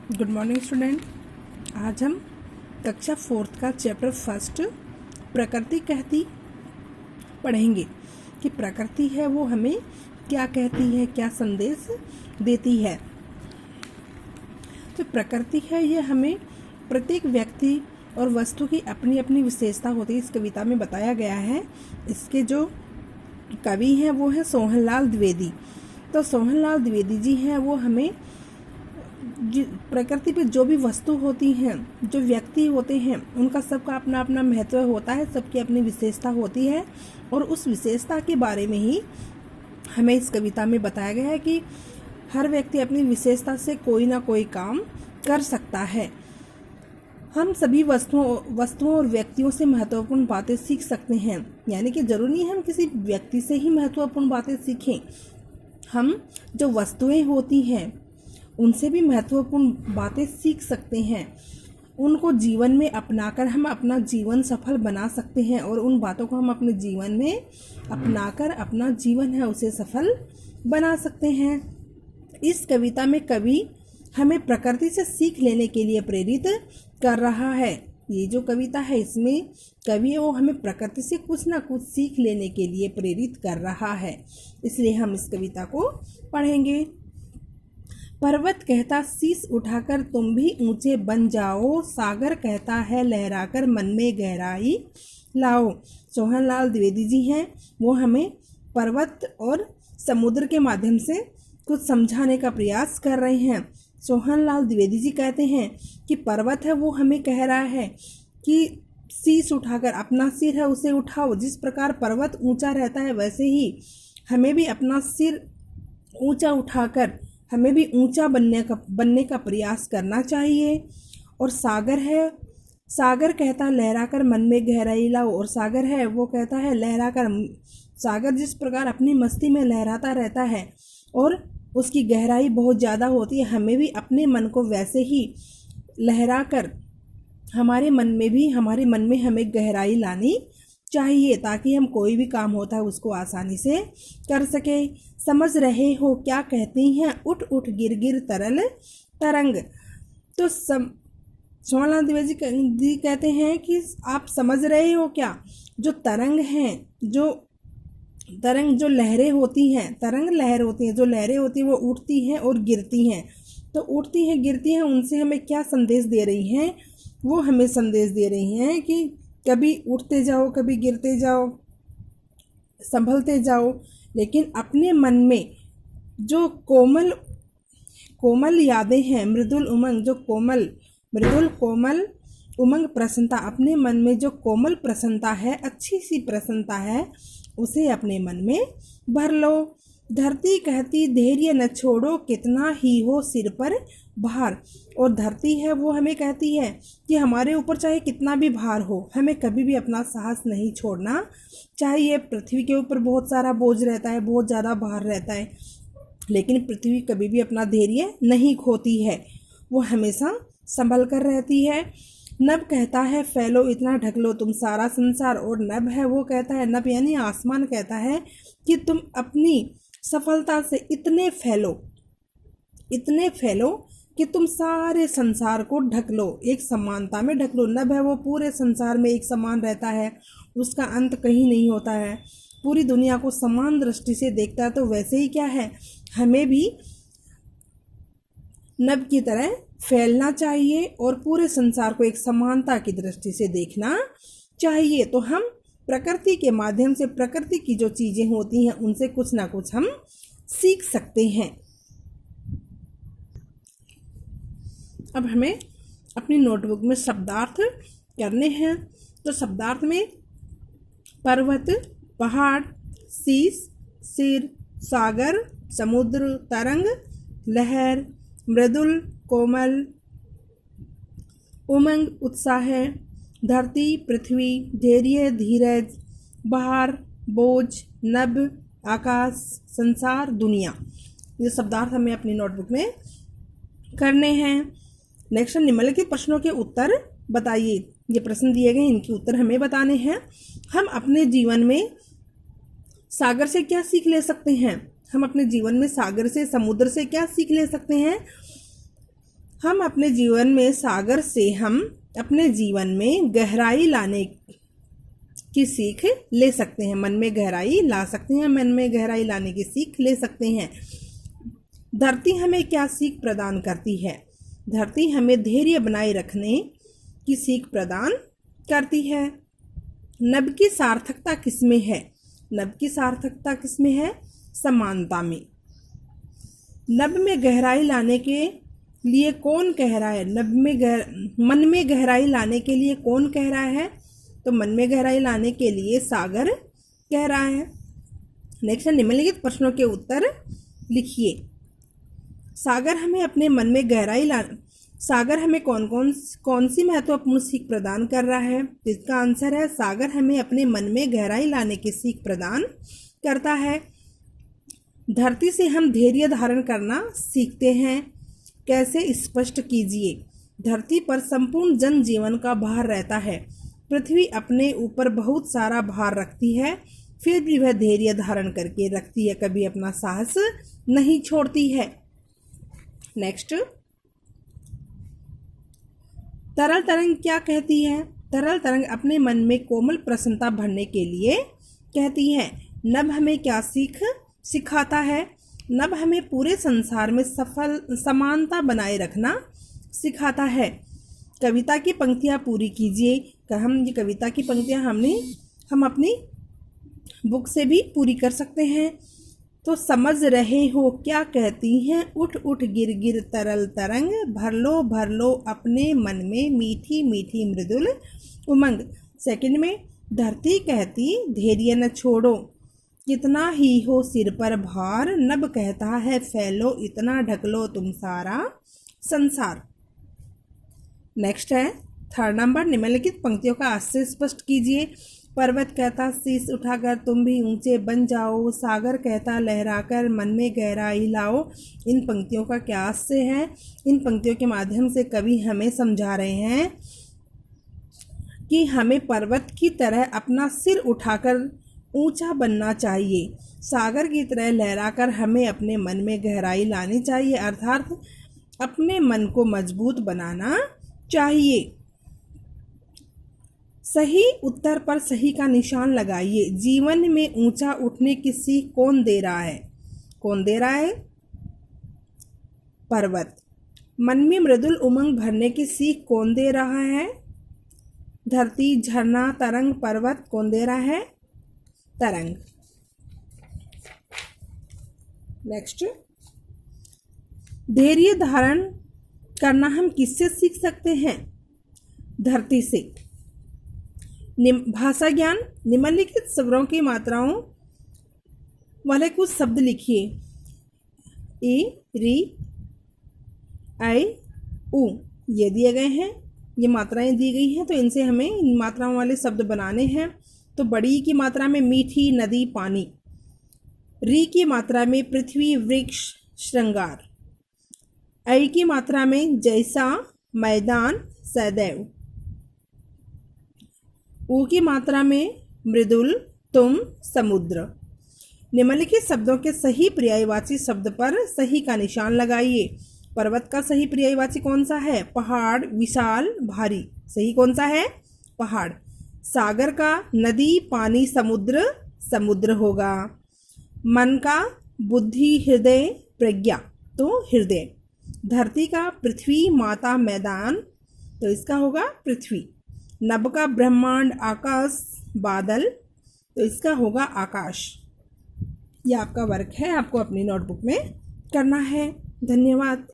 Good morning student. आज हम कक्षा 4 का चैप्टर फर्स्ट प्रकृति कहती पढ़ेंगे कि प्रकृति है वो हमें क्या कहती है, क्या संदेश देती है। तो प्रकृति है ये हमें प्रत्येक व्यक्ति और वस्तु की अपनी अपनी विशेषता होती है। इस कविता में बताया गया है। इसके जो कवि हैं वो है सोहनलाल द्विवेदी। तो सोहनलाल द्विवेदी जी हैं वो हमें प्रकृति पे जो भी वस्तु होती हैं, जो व्यक्ति होते हैं, उनका सबका अपना अपना महत्व होता है, सबकी अपनी विशेषता होती है। और उस विशेषता के बारे में ही हमें इस कविता में बताया गया है कि हर व्यक्ति अपनी विशेषता से कोई ना कोई काम कर सकता है। हम सभी वस्तुओं और व्यक्तियों से महत्वपूर्ण बातें सीख सकते हैं। यानी कि जरूरी नहीं है हम किसी व्यक्ति से ही महत्वपूर्ण बातें सीखें। हम जो वस्तुएं होती हैं उनसे भी महत्वपूर्ण बातें सीख सकते हैं। उनको जीवन में अपनाकर हम अपना जीवन सफल बना सकते हैं और उन बातों को हम अपने जीवन में अपनाकर अपना जीवन है उसे सफल बना सकते हैं। इस कविता में कवि हमें प्रकृति से सीख लेने के लिए प्रेरित कर रहा है। ये जो कविता है इसमें कवि वो हमें प्रकृति से कुछ ना कुछ सीख लेने के लिए प्रेरित कर रहा है, इसलिए हम इस कविता को पढ़ेंगे। पर्वत कहता शीश उठाकर तुम भी ऊंचे बन जाओ, सागर कहता है लहराकर मन में गहराई लाओ। सोहनलाल द्विवेदी जी हैं वो हमें पर्वत और समुद्र के माध्यम से कुछ समझाने का प्रयास कर रहे हैं। सोहनलाल द्विवेदी जी कहते हैं कि पर्वत है वो हमें कह रहा है कि शीश उठाकर, अपना सिर है उसे उठाओ। जिस प्रकार पर्वत ऊंचा रहता है वैसे ही हमें भी अपना सिर ऊंचा उठाकर हमें भी ऊंचा बनने का प्रयास करना चाहिए। और सागर है, सागर कहता लहराकर मन में गहराई लाओ। और सागर है वो कहता है लहराकर, सागर जिस प्रकार अपनी मस्ती में लहराता रहता है और उसकी गहराई बहुत ज़्यादा होती है, हमें भी अपने मन को वैसे ही लहराकर हमारे मन में हमें गहराई लानी चाहिए ताकि हम कोई भी काम होता है उसको आसानी से कर सके। समझ रहे हो क्या कहती हैं उठ उठ गिर गिर तरल तरंग। तो सोहनलाल द्विवेदी जी कहते हैं कि आप समझ रहे हो क्या, जो तरंग हैं, जो लहरें होती हैं, तरंग लहर होती हैं, जो लहरें होती हैं वो उठती हैं और गिरती हैं। तो उठती हैं गिरती हैं, उनसे हमें क्या संदेश दे रही हैं? वो हमें संदेश दे रही हैं कि कभी उठते जाओ, कभी गिरते जाओ, संभलते जाओ, लेकिन अपने मन में जो कोमल यादें हैं, मृदुल कोमल उमंग प्रसन्नता, अपने मन में जो कोमल प्रसन्नता है, अच्छी सी प्रसन्नता है, उसे अपने मन में भर लो। धरती कहती धैर्य न छोड़ो, कितना ही हो सिर पर भार। और धरती है वो हमें कहती है कि हमारे ऊपर चाहे कितना भी भार हो, हमें कभी भी अपना साहस नहीं छोड़ना चाहिए। पृथ्वी के ऊपर बहुत सारा बोझ रहता है, बहुत ज़्यादा भार रहता है, लेकिन पृथ्वी कभी भी अपना धैर्य नहीं खोती है, वो हमेशा संभल कर रहती है। नभ कहता है फैलो इतना ढक लो तुम सारा संसार। और नभ है वो कहता है, नभ यानी आसमान कहता है कि तुम अपनी सफलता से इतने फैलो कि तुम सारे संसार को ढक लो, एक समानता में ढक लो। नभ है वो पूरे संसार में एक समान रहता है, उसका अंत कहीं नहीं होता है, पूरी दुनिया को समान दृष्टि से देखता है। तो वैसे ही क्या है, हमें भी नभ की तरह फैलना चाहिए और पूरे संसार को एक समानता की दृष्टि से देखना चाहिए। तो हम प्रकृति के माध्यम से, प्रकृति की जो चीज़ें होती हैं उनसे कुछ ना कुछ हम सीख सकते हैं। अब हमें अपनी नोटबुक में शब्दार्थ करने हैं। तो शब्दार्थ में पर्वत, पहाड़, शीश, सिर, सागर, समुद्र, तरंग, लहर, मृदुल, कोमल, उमंग, उत्साह, धरती, पृथ्वी, धैर्य, धीरज, बाहर, बोझ, नभ, आकाश, संसार, दुनिया। ये शब्दार्थ हमें अपनी नोटबुक में करने हैं। नेक्स्ट, निम्नलिखित प्रश्नों के उत्तर बताइए। ये प्रश्न दिए गए, इनके उत्तर हमें बताने हैं। हम अपने जीवन में सागर से क्या सीख ले सकते हैं? हम अपने जीवन में सागर से, समुद्र से क्या सीख ले सकते हैं? हम अपने जीवन में सागर से हम अपने जीवन में गहराई लाने की सीख ले सकते हैं। मन में गहराई ला सकते हैं, मन में गहराई लाने की सीख ले सकते हैं। धरती हमें क्या सीख प्रदान करती है? धरती हमें धैर्य बनाए रखने की सीख प्रदान करती है। नभ की सार्थकता किसमें है? नभ की सार्थकता किसमें है? समानता में। नभ में गहराई लाने के लिए कौन कह रहा है? मन में गहराई लाने के लिए कौन कह रहा है? तो मन में गहराई लाने के लिए सागर कह रहा है। नेक्स्ट है, निम्नलिखित प्रश्नों के उत्तर लिखिए। सागर हमें अपने मन में गहराई सागर हमें कौन सी महत्वपूर्ण सीख प्रदान कर रहा है? इसका आंसर है, सागर हमें अपने मन में गहराई लाने की सीख प्रदान करता है। धरती से हम धैर्य धारण करना सीखते हैं। कैसे? स्पष्ट कीजिए। धरती पर संपूर्ण जनजीवन का भार रहता है। पृथ्वी अपने ऊपर बहुत सारा भार रखती है, फिर भी वह धैर्य धारण करके रखती है, कभी अपना साहस नहीं छोड़ती है। नेक्स्ट, तरल तरंग क्या कहती है? तरल तरंग अपने मन में कोमल प्रसन्नता भरने के लिए कहती है। नभ हमें क्या सिखाता है? नभ हमें पूरे संसार में समानता बनाए रखना सिखाता है। कविता की पंक्तियाँ पूरी कीजिए। हम ये कविता की पंक्तियाँ हम अपनी बुक से भी पूरी कर सकते हैं। तो समझ रहे हो क्या कहती हैं? उठ उठ गिर गिर तरल तरंग, भर लो अपने मन में मीठी मीठी मृदुल उमंग। सेकंड में, धरती कहती धैर्य न छोड़ो, कितना ही हो सिर पर भार, नभ कहता है फैलो इतना, ढक लो तुम सारा संसार। नेक्स्ट है थर्ड नंबर, निम्नलिखित पंक्तियों का आशय स्पष्ट कीजिए। पर्वत कहता शीश उठाकर तुम भी ऊंचे बन जाओ, सागर कहता लहराकर मन में गहराई लाओ। इन पंक्तियों का क्या आशय है? इन पंक्तियों के माध्यम से कवि हमें समझा रहे हैं कि हमें पर्वत की तरह अपना सिर उठाकर ऊंचा बनना चाहिए, सागर की तरह लहराकर हमें अपने मन में गहराई लानी चाहिए, अर्थात अपने मन को मजबूत बनाना चाहिए। सही उत्तर पर सही का निशान लगाइए। जीवन में ऊंचा उठने की सीख कौन दे रहा है? कौन दे रहा है? पर्वत। मन में मृदुल उमंग भरने की सीख कौन दे रहा है? धरती, झरना, तरंग, पर्वत। कौन दे रहा है? तरंग। नेक्स्ट, धैर्य धारण करना हम किससे सीख सकते हैं? धरती से। भाषा ज्ञान, निम्नलिखित स्वरों की मात्राओं वाले कुछ शब्द लिखिए। ए, री, आई, उ ये दिए गए हैं, ये मात्राएं दी गई हैं, तो इनसे हमें इन मात्राओं वाले शब्द बनाने हैं। तो बड़ी की मात्रा में मीठी, नदी, पानी। री की मात्रा में पृथ्वी, वृक्ष, श्रृंगार। आई की मात्रा में जैसा, मैदान, सदैव। ऊ की मात्रा में मृदुल, तुम, समुद्र। निम्नलिखित शब्दों के सही पर्यायवाची शब्द पर सही का निशान लगाइए। पर्वत का सही पर्यायवाची कौन सा है? पहाड़, विशाल, भारी। सही कौन सा है? पहाड़। सागर का नदी, पानी, समुद्र, समुद्र होगा। मन का बुद्धि, हृदय, प्रज्ञा, तो हृदय। धरती का पृथ्वी, माता, मैदान, तो इसका होगा पृथ्वी। नभ का ब्रह्मांड, आकाश, बादल, तो इसका होगा आकाश। यह आपका वर्क है, आपको अपनी नोटबुक में करना है। धन्यवाद।